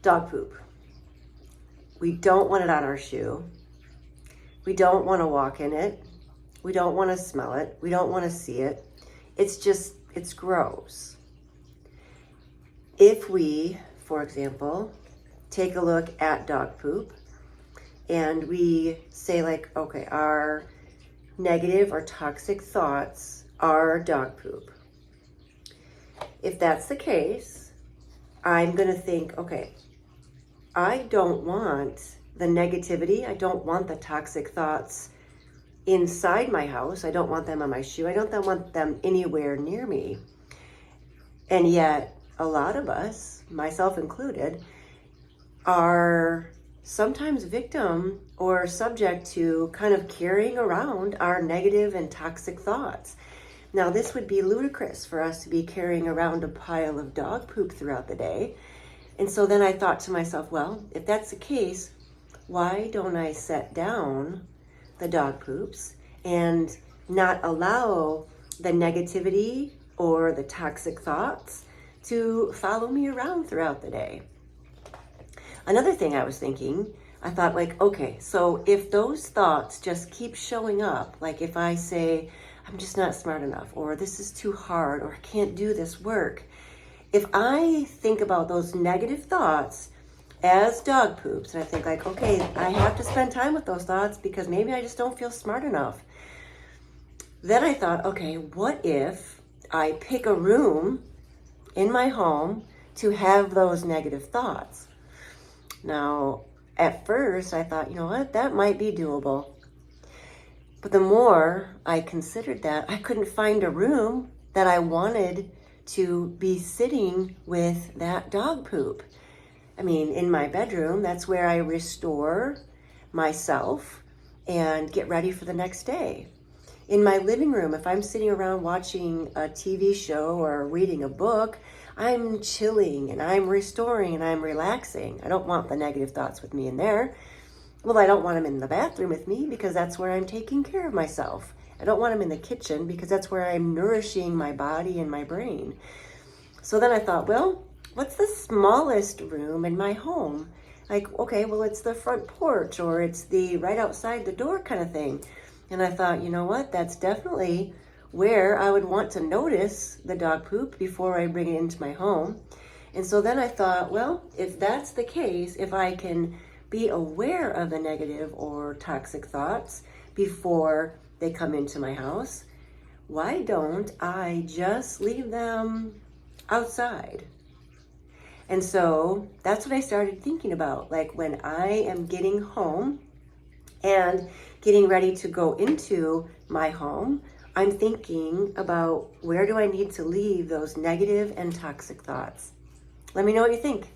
dog poop. We don't want it on our shoe. We don't want to walk in it. We don't want to smell it. We don't want to see it. It's gross. If we, for example, take a look at dog poop and we say like, okay, our negative or toxic thoughts are dog poop. If that's the case, I'm going to think, okay, I don't want the negativity. I don't want the toxic thoughts inside my house. I don't want them on my shoe. I don't want them anywhere near me. And yet, a lot of us, myself included, are sometimes victim or subject to kind of carrying around our negative and toxic thoughts. Now, this would be ludicrous for us to be carrying around a pile of dog poop throughout the day. And so then I thought to myself, well, if that's the case, why don't I set down the dog poops and not allow the negativity or the toxic thoughts to follow me around throughout the day? Another thing I was thinking, I thought like, okay, so if those thoughts just keep showing up, like if I say, I'm just not smart enough, or this is too hard, or I can't do this work. If I think about those negative thoughts as dog poops, and I think like, okay, I have to spend time with those thoughts because maybe I just don't feel smart enough. Then I thought, okay, what if I pick a room in my home to have those negative thoughts? Now, at first I thought, you know what, that might be doable. But the more I considered that, I couldn't find a room that I wanted to be sitting with that dog poop. I mean, in my bedroom, that's where I restore myself and get ready for the next day. In my living room, if I'm sitting around watching a TV show or reading a book, I'm chilling and I'm restoring and I'm relaxing. I don't want the negative thoughts with me in there. Well, I don't want them in the bathroom with me because that's where I'm taking care of myself. I don't want them in the kitchen because that's where I'm nourishing my body and my brain. So then I thought, well, what's the smallest room in my home? Like, okay, well, it's the front porch or it's the right outside the door kind of thing. And I thought, you know what? That's definitely where I would want to notice the dog poop before I bring it into my home. And so then I thought, well, if that's the case, if I can be aware of the negative or toxic thoughts before they come into my house, why don't I just leave them outside? And so that's what I started thinking about. Like when I am getting home and getting ready to go into my home, I'm thinking about where do I need to leave those negative and toxic thoughts. Let me know what you think.